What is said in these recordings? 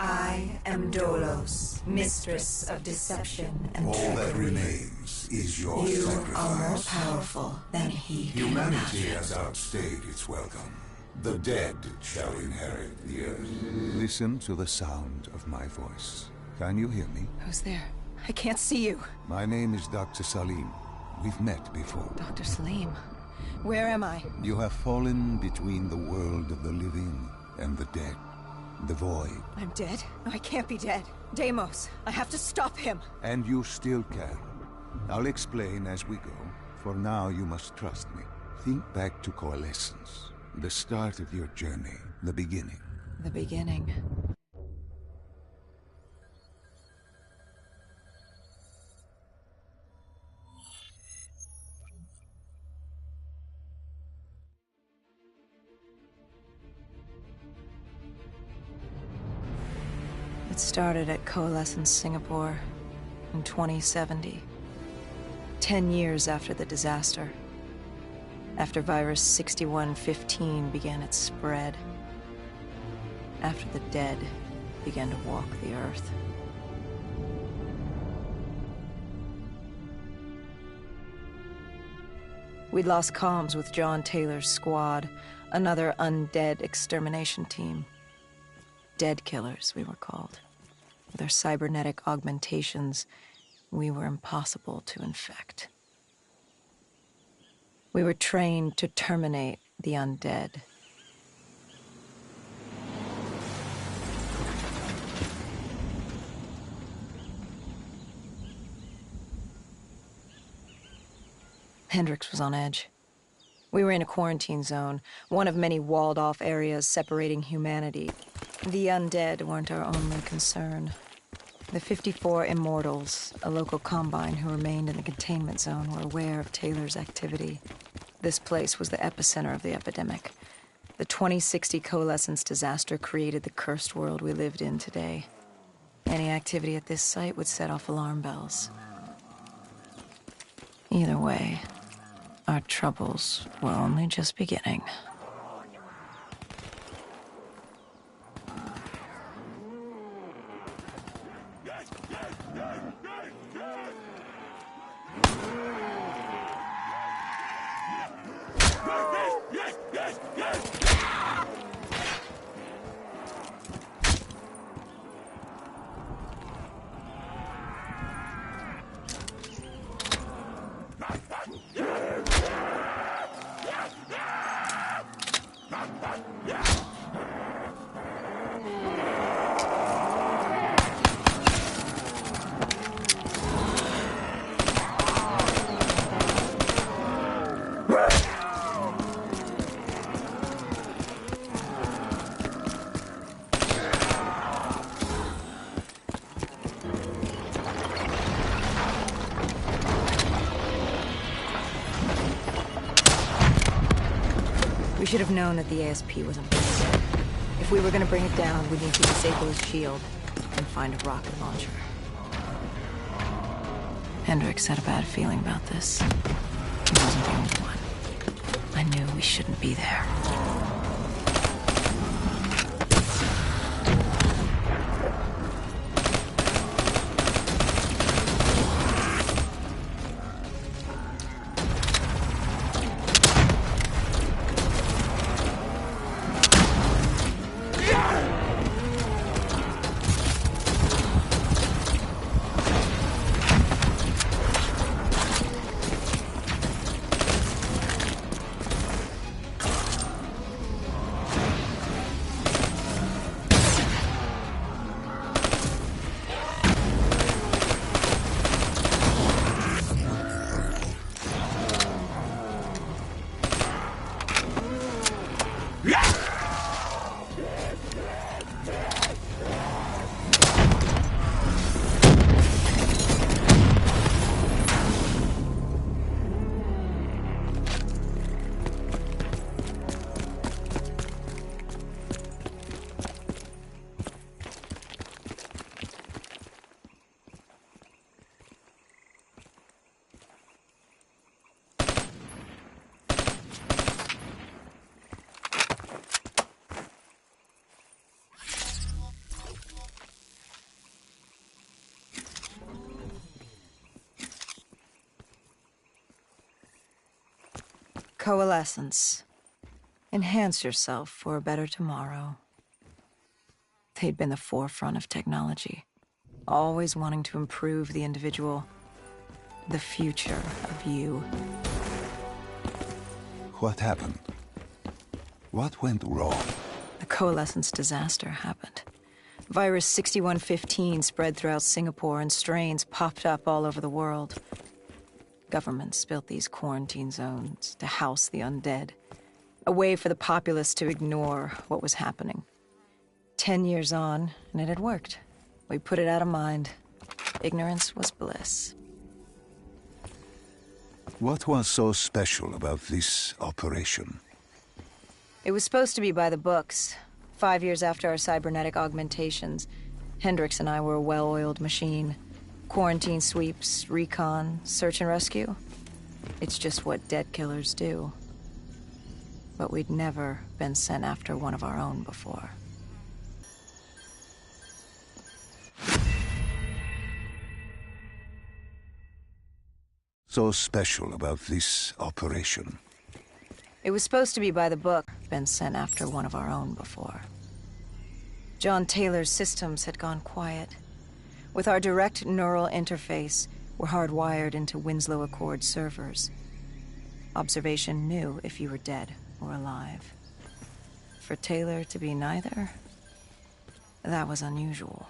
I am Dolos, mistress of deception and All trickery. that remains is your You sacrifice. are more powerful than he can Humanity imagine. has outstayed its welcome. The dead shall inherit the earth. Listen to the sound of my voice. Can you hear me? Who's there? I can't see you. My name is Dr. Salim. We've met before. Dr. Salim. Where am I? You have fallen between the world of the living and the dead. The void. I'm dead? No, I can't be dead. Deimos, I have to stop him. And you still can. I'll explain as we go. For now, you must trust me. Think back to Coalescence. The start of your journey. The beginning. The beginning. It started at Coalescence Singapore in 2070. 10 years after the disaster. After virus 6115 began its spread. After the dead began to walk the earth. We'd lost comms with John Taylor's squad, another undead extermination team. Dead killers, we were called. With our cybernetic augmentations, we were impossible to infect. We were trained to terminate the undead. Hendricks was on edge. We were in a quarantine zone, one of many walled-off areas separating humanity. The undead weren't our only concern. The 54 Immortals, a local combine who remained in the containment zone, were aware of Taylor's activity. This place was the epicenter of the epidemic. The 2060 Coalescence disaster created the cursed world we lived in today. Any activity at this site would set off alarm bells. Either way, our troubles were only just beginning. We should have known that the ASP wasn't big. If we were gonna bring it down, we'd need to disable his shield and find a rocket launcher. Hendricks had a bad feeling about this. He wasn't the only one. I knew we shouldn't be there. Coalescence. Enhance yourself for a better tomorrow. They'd been the forefront of technology, always wanting to improve the individual, the future of you. What happened? What went wrong? The Coalescence disaster happened. Virus 6115 spread throughout Singapore and strains popped up all over the world. Governments built these quarantine zones to house the undead, a way for the populace to ignore what was happening. 10 years on, and it had worked. We put it out of mind. Ignorance was bliss. What was so special about this operation? It was supposed to be by the books. 5 years after our cybernetic augmentations, Hendricks and I were a well-oiled machine. Quarantine sweeps, recon, search and rescue. It's just what dead killers do. But we'd never been sent after one of our own before. So special about this operation? It was supposed to be by the book. Been sent after one of our own before. John Taylor's systems had gone quiet. With our direct neural interface, we're hardwired into Winslow Accord servers. Observation knew if you were dead or alive. For Taylor to be neither, that was unusual.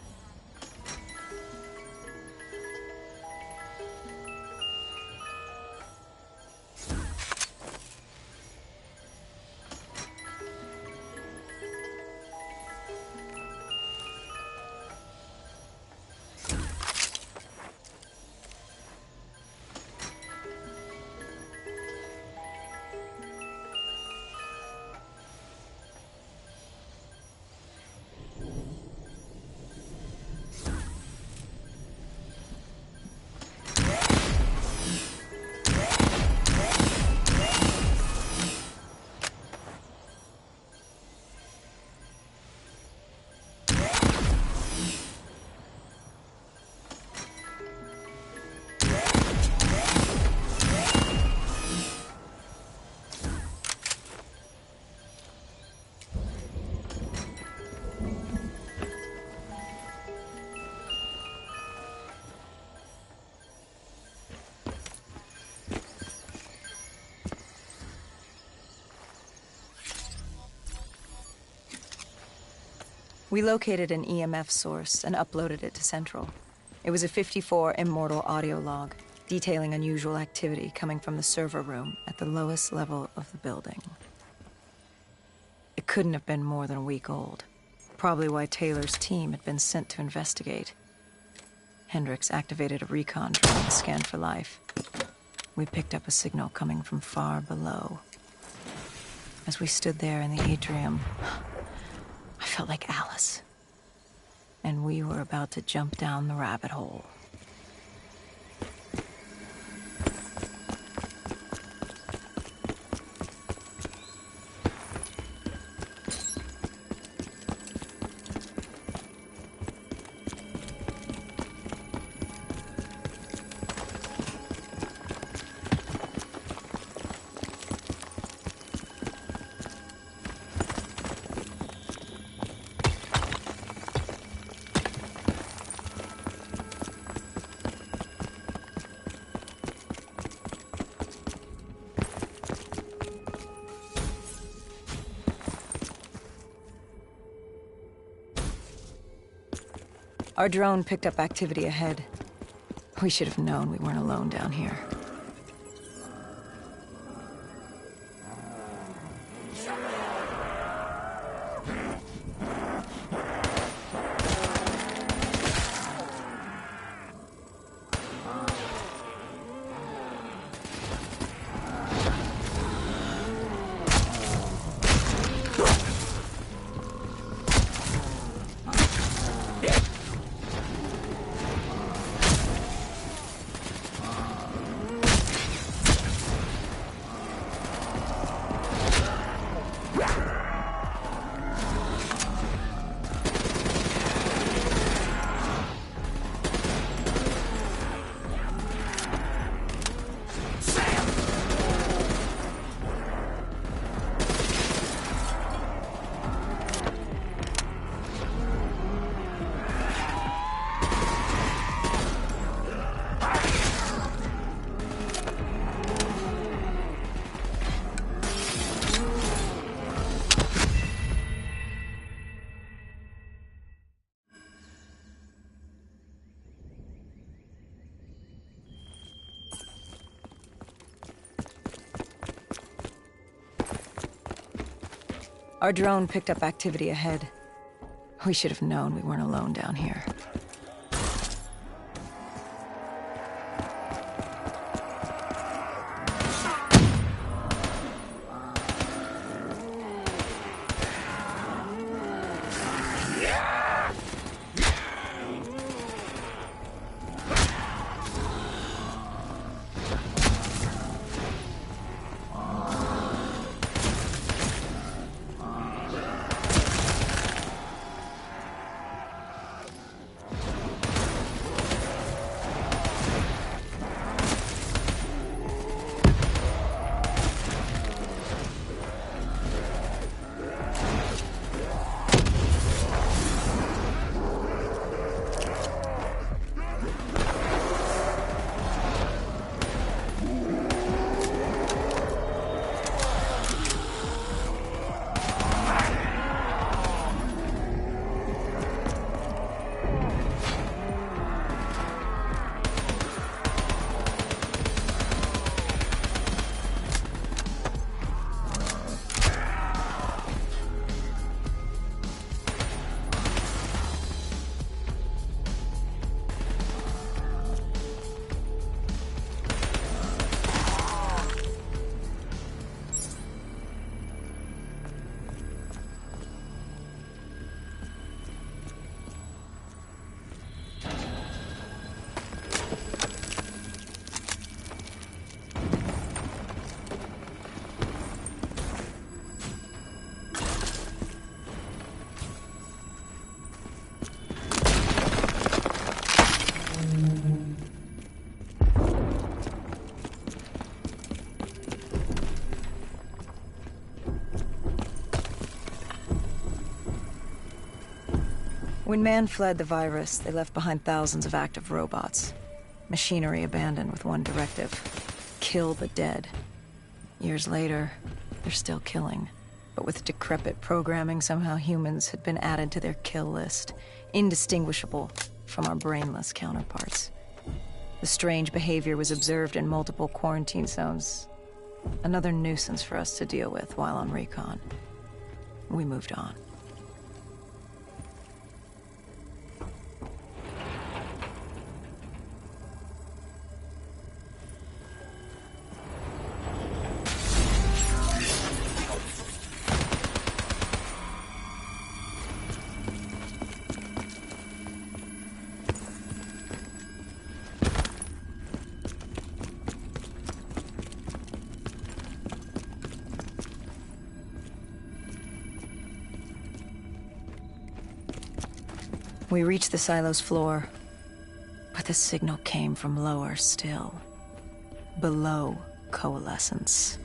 We located an EMF source and uploaded it to Central. It was a 54 immortal audio log, detailing unusual activity coming from the server room at the lowest level of the building. It couldn't have been more than a week old. Probably why Taylor's team had been sent to investigate. Hendricks activated a recon drone to scan for life. We picked up a signal coming from far below. As we stood there in the atrium, I felt like Alice. And we were about to jump down the rabbit hole. Our drone picked up activity ahead. We should have known we weren't alone down here. Our drone picked up activity ahead. We should have known we weren't alone down here. When man fled the virus, they left behind thousands of active robots. Machinery abandoned with one directive: kill the dead. Years later, they're still killing. But with decrepit programming, somehow humans had been added to their kill list, indistinguishable from our brainless counterparts. The strange behavior was observed in multiple quarantine zones. Another nuisance for us to deal with while on recon. We moved on. We reached the silo's floor, but the signal came from lower still. Below coalescence.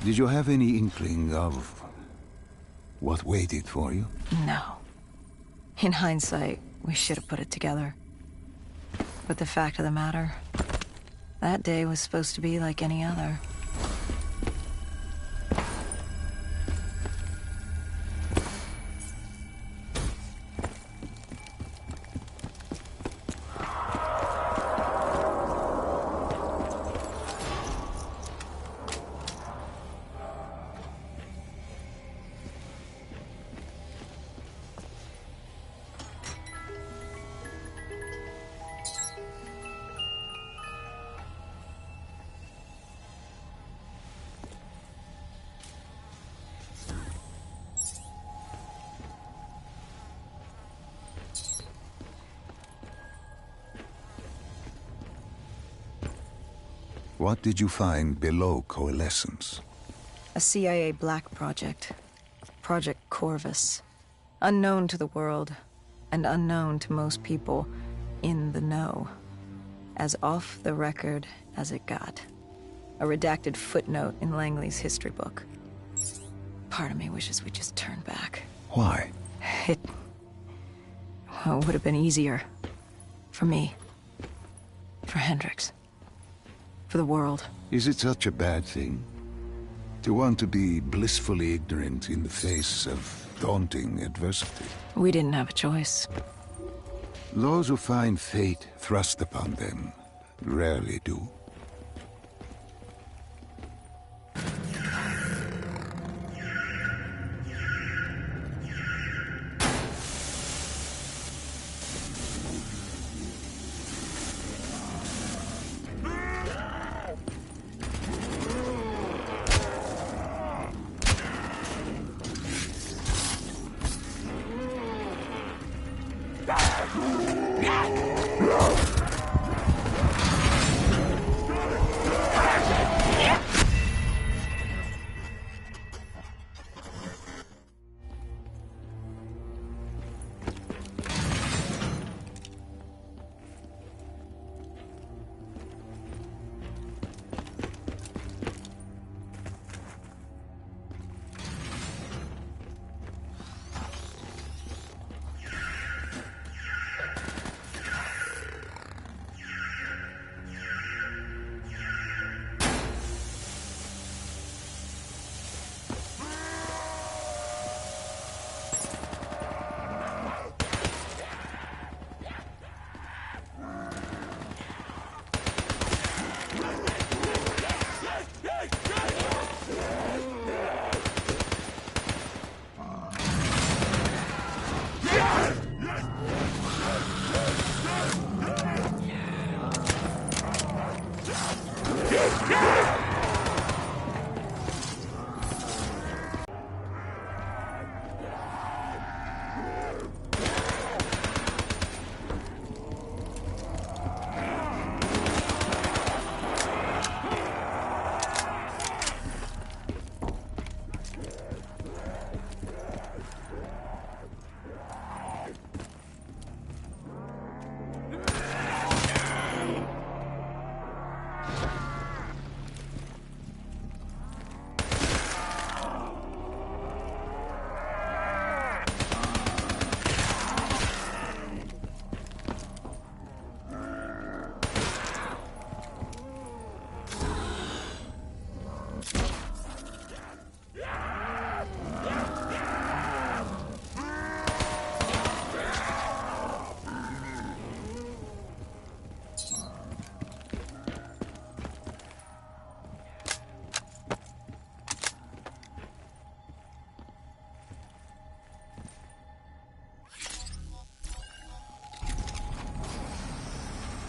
Did you have any inkling of what waited for you? No. In hindsight, we should have put it together. But the fact of the matter, that day was supposed to be like any other. What did you find below Coalescence? A CIA black project. Project Corvus. Unknown to the world, and unknown to most people in the know. As off the record as it got. A redacted footnote in Langley's history book. Part of me wishes we just turned back. Why? It would have been easier. For me. For Hendricks. For the world. Is it such a bad thing? To want to be blissfully ignorant in the face of daunting adversity? We didn't have a choice. Those who find fate thrust upon them rarely do.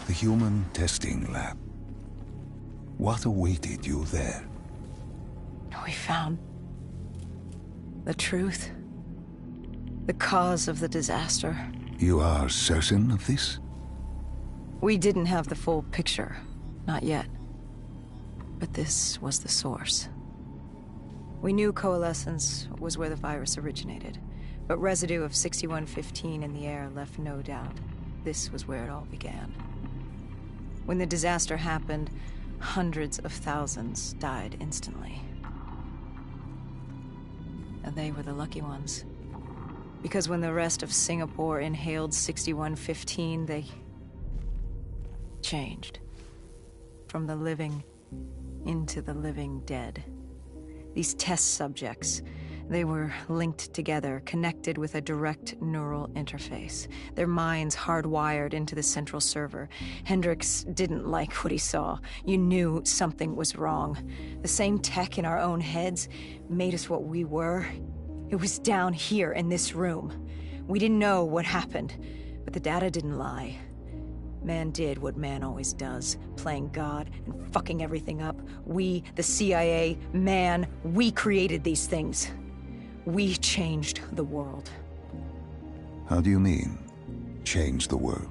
The human testing lab. What awaited you there? We found the truth. The cause of the disaster. You are certain of this? We didn't have the full picture. Not yet. But this was the source. We knew Coalescence was where the virus originated, but residue of 6115 in the air left no doubt. This was where it all began. When the disaster happened, hundreds of thousands died instantly. and they were the lucky ones. Because when the rest of Singapore inhaled 6115, they changed. From the living into the living dead. These test subjects, they were linked together, connected with a direct neural interface. Their minds hardwired into the central server. Hendricks didn't like what he saw. You knew something was wrong. The same tech in our own heads made us what we were. It was down here in this room. We didn't know what happened, but the data didn't lie. Man did what man always does, playing God and fucking everything up. We, the CIA, man, we created these things. We changed the world. How do you mean, change the world?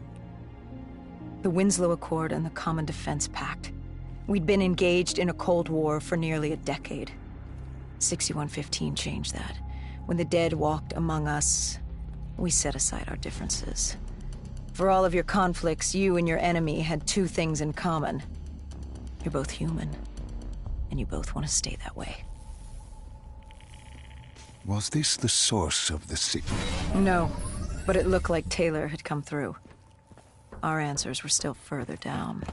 The Winslow Accord and the Common Defense Pact. We'd been engaged in a Cold War for nearly a decade. 6115 changed that. When the dead walked among us, we set aside our differences. For all of your conflicts, you and your enemy had two things in common. You're both human, and you both want to stay that way. Was this the source of the signal? No, but it looked like Taylor had come through. Our answers were still further down.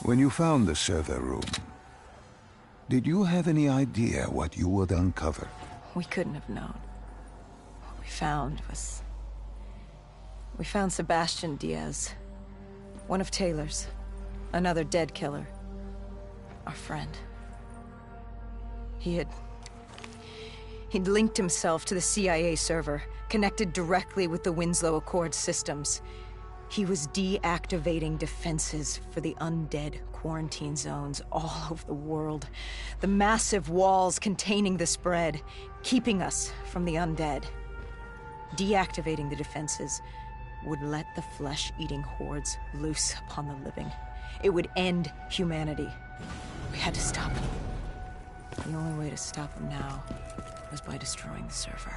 When you found the server room, did you have any idea what you would uncover? We couldn't have known. What we found was... We found Sebastian Diaz. One of Taylor's. Another dead killer. Our friend. He'd linked himself to the CIA server, connected directly with the Winslow Accord systems. He was deactivating defenses for the undead quarantine zones all over the world. The massive walls containing the spread, keeping us from the undead. Deactivating the defenses would let the flesh-eating hordes loose upon the living. It would end humanity. We had to stop him. The only way to stop him now was by destroying the server.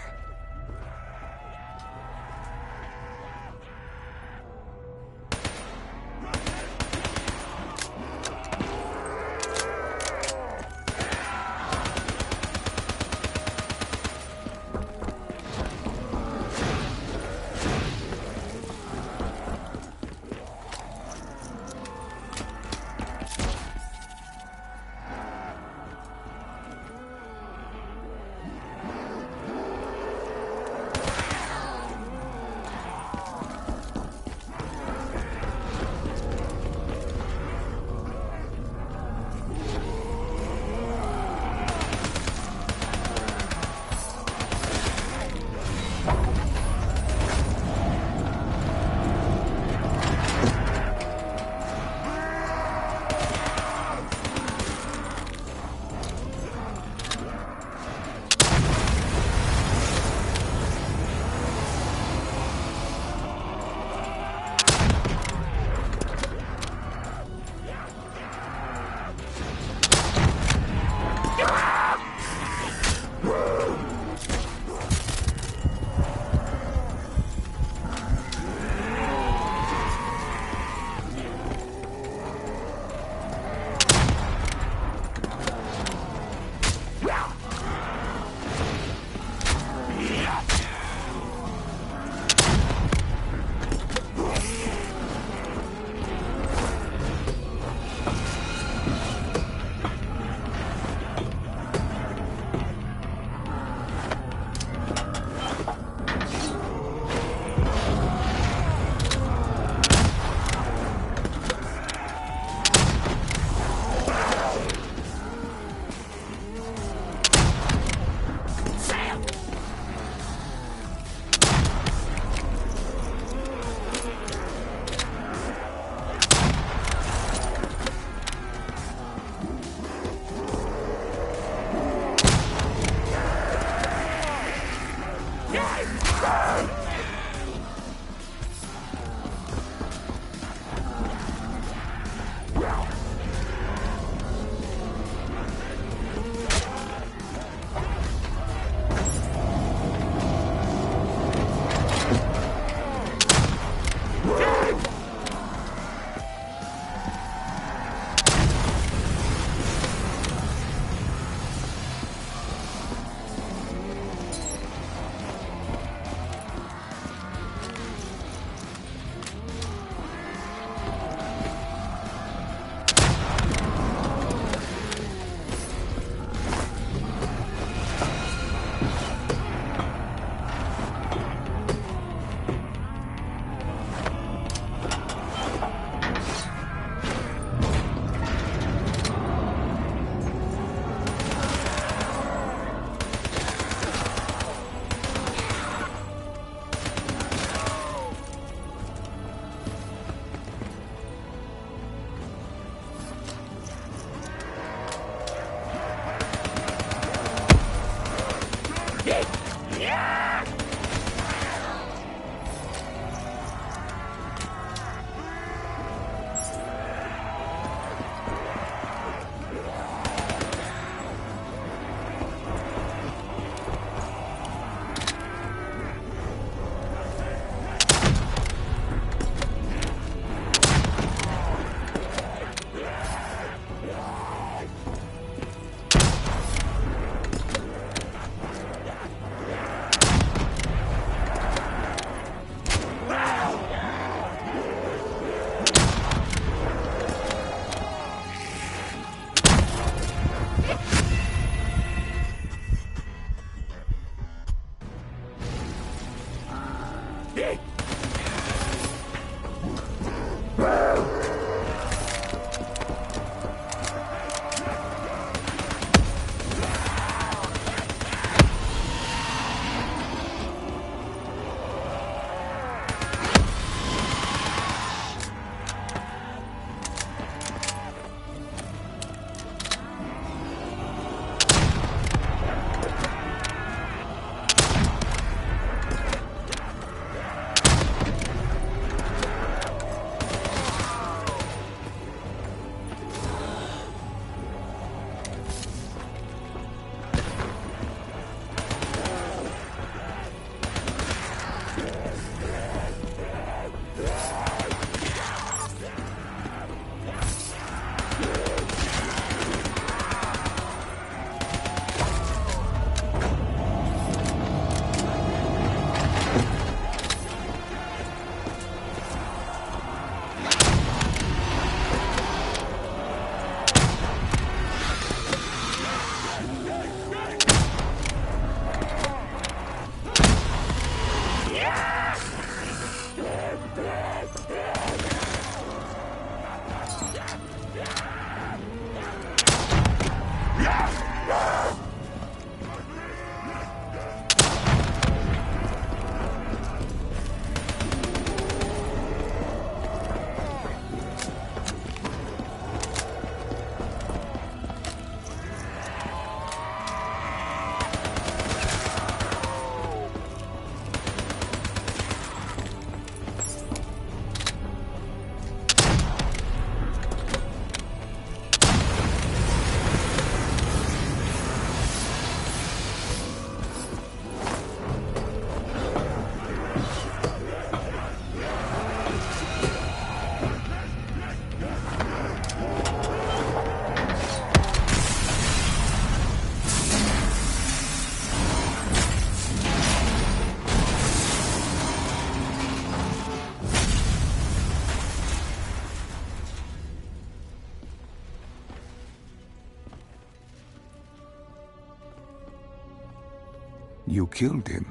You killed him.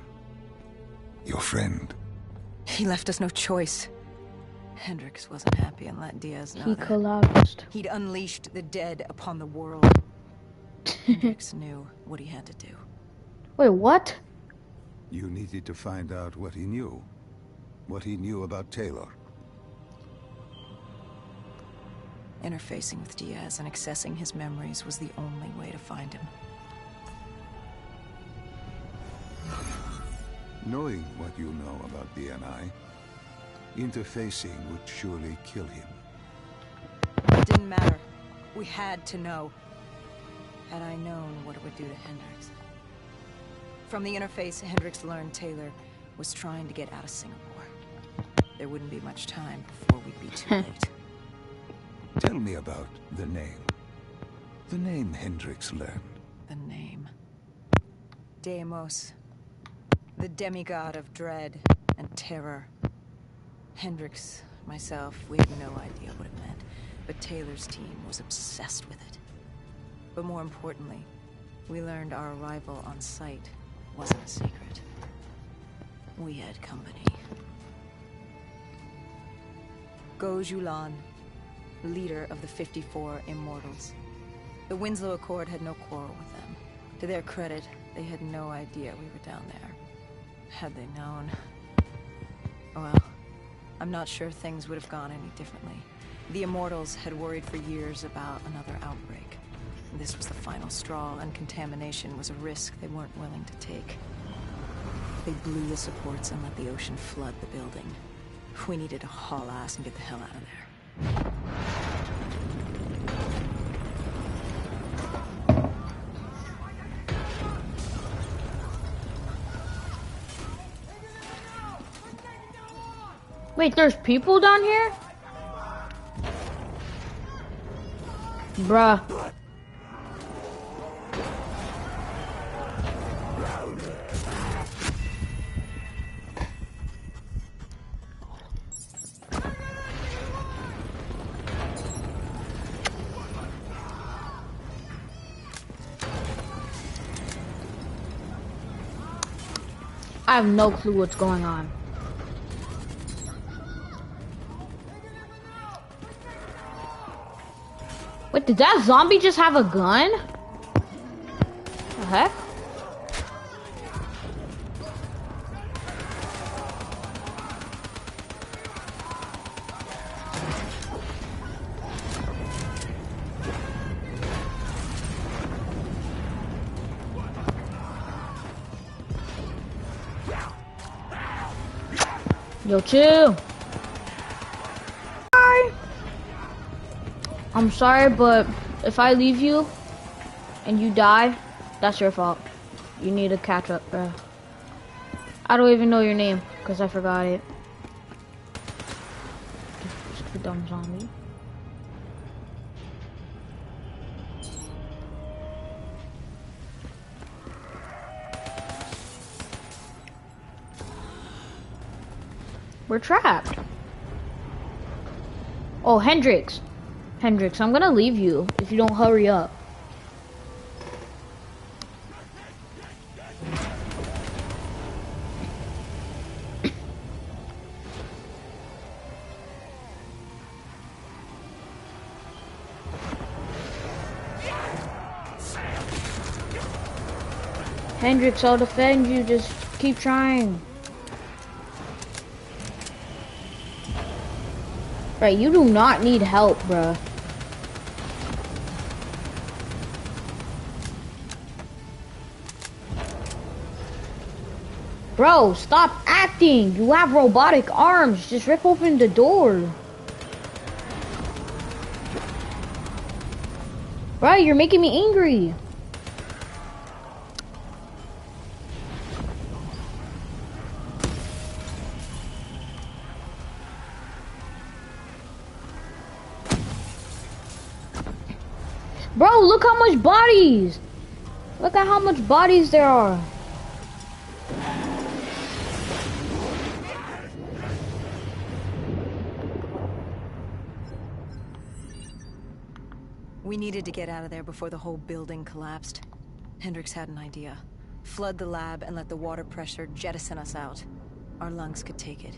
Your friend. He left us no choice. Hendricks wasn't happy and let Diaz know He that. collapsed. He'd unleashed the dead upon the world. Hendricks knew what he had to do. Wait, what? You needed to find out what he knew. What he knew about Taylor. Interfacing with Diaz and accessing his memories was the only way to find him. Knowing what you know about DNI, interfacing would surely kill him. It didn't matter. We had to know. Had I known what it would do to Hendricks. From the interface, Hendricks learned Taylor was trying to get out of Singapore. There wouldn't be much time before we'd be too late. Tell me about the name. The name Hendricks learned. The name. Deimos. The demigod of dread and terror. Hendricks, myself, we had no idea what it meant, but Taylor's team was obsessed with it. But more importantly, we learned our arrival on site wasn't a secret. We had company. Go Julan, leader of the 54 Immortals. The Winslow Accord had no quarrel with them. To their credit, they had no idea we were down there. Had they known... Well, I'm not sure things would have gone any differently. The Immortals had worried for years about another outbreak. This was the final straw, and contamination was a risk they weren't willing to take. They blew the supports and let the ocean flood the building. We needed to haul ass and get the hell out of there. Wait, there's people down here? Bruh. I have no clue what's going on. Wait, did that zombie just have a gun? The heck? Yo, chill. I'm sorry, but if I leave you and you die, that's your fault. You need to catch up, bro. I don't even know your name because I forgot it. Stupid dumb zombie. We're trapped. Oh, Hendricks. Hendricks, I'm gonna leave you if you don't hurry up. Hendricks, I'll defend you. Just keep trying. Right, you do not need help, bruh. Bro, stop acting. You have robotic arms. Just rip open the door. Right, you're making me angry. Bro, look how much bodies! Look at how much bodies there are. We needed to get out of there before the whole building collapsed. Hendricks had an idea. Flood the lab and let the water pressure jettison us out. Our lungs could take it.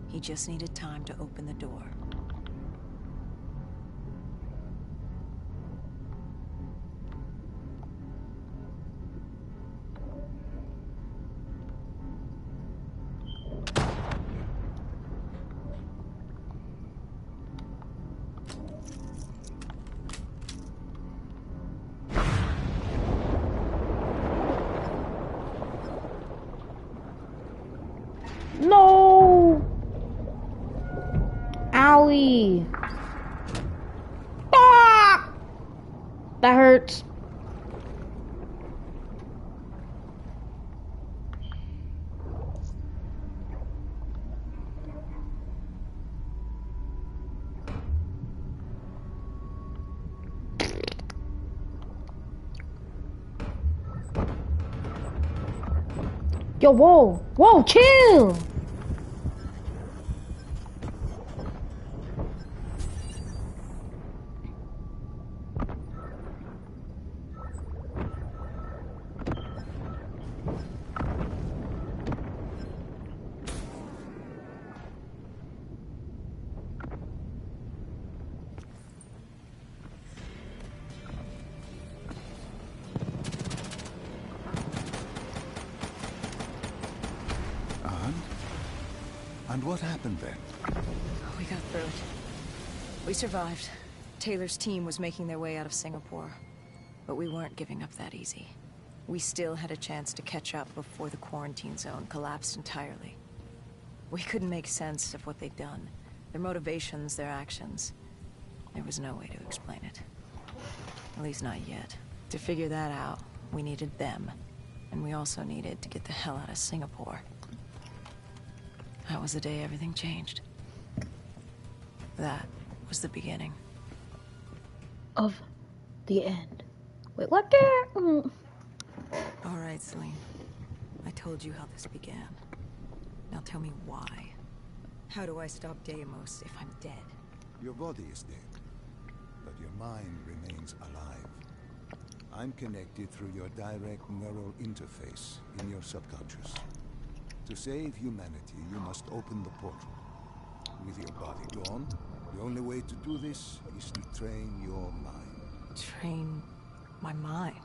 He just needed time to open the door. No! Owie! Ah! That hurts. Yo, whoa! Whoa, chill! And what happened then? We got through it. We survived. Taylor's team was making their way out of Singapore. But we weren't giving up that easy. We still had a chance to catch up before the quarantine zone collapsed entirely. We couldn't make sense of what they'd done. Their motivations, their actions. There was no way to explain it. At least not yet. To figure that out, we needed them. And we also needed to get the hell out of Singapore. That was the day everything changed. That was the beginning. Of the end. Wait, what the? All right, Celine. I told you how this began. Now tell me why. How do I stop Deimos if I'm dead? Your body is dead, but your mind remains alive. I'm connected through your direct neural interface in your subconscious. To save humanity, you must open the portal. With your body gone, the only way to do this is to train your mind. Train my mind?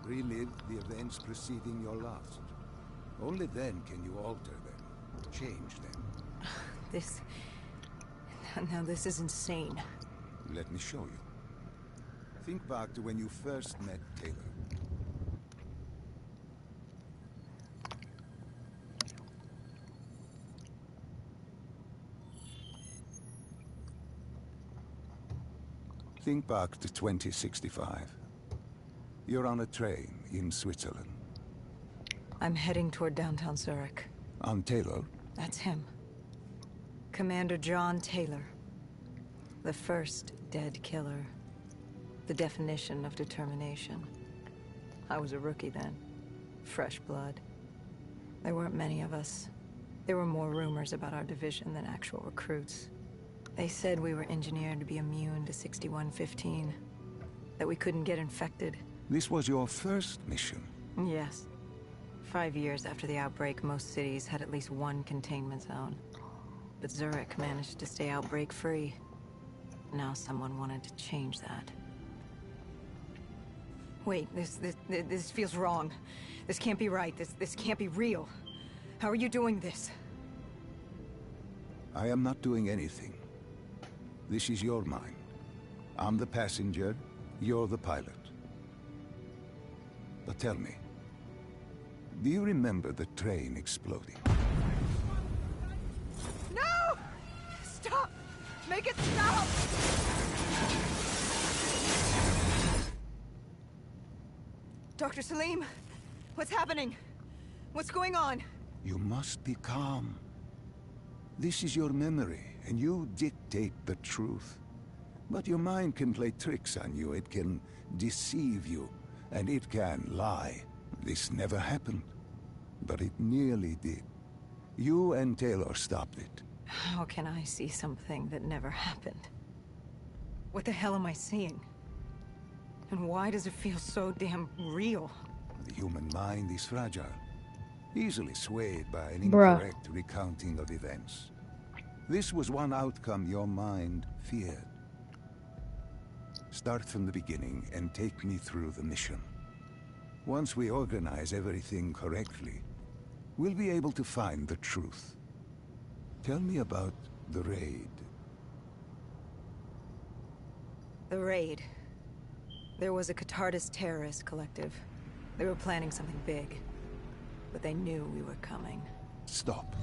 Relive the events preceding your last. Only then can you alter them, change them. Now this is insane. Let me show you. Think back to when you first met Taylor. Think back to 2065. You're on a train in Switzerland. I'm heading toward downtown Zurich. On Taylor? That's him. Commander John Taylor. The first dead killer. The definition of determination. I was a rookie then. Fresh blood. There weren't many of us. There were more rumors about our division than actual recruits. They said we were engineered to be immune to 6115. That we couldn't get infected. This was your first mission? Yes. 5 years after the outbreak, most cities had at least one containment zone. But Zurich managed to stay outbreak-free. Now someone wanted to change that. Wait, this feels wrong. This can't be right. This can't be real. How are you doing this? I am not doing anything. This is your mind. I'm the passenger, you're the pilot. But tell me, do you remember the train exploding? No! Stop! Make it stop! Dr. Salim, what's happening? What's going on? You must be calm. This is your memory, and you dictate the truth. But your mind can play tricks on you. It can deceive you, and it can lie. This never happened, but it nearly did. You and Taylor stopped it. How can I see something that never happened? What the hell am I seeing? And why does it feel so damn real? The human mind is fragile, easily swayed by an Bruh. incorrect recounting of events. This was one outcome your mind feared. Start from the beginning and take me through the mission. Once we organize everything correctly, we'll be able to find the truth. Tell me about the raid. The raid. There was a Catardist terrorist collective. They were planning something big, but they knew we were coming. Stop.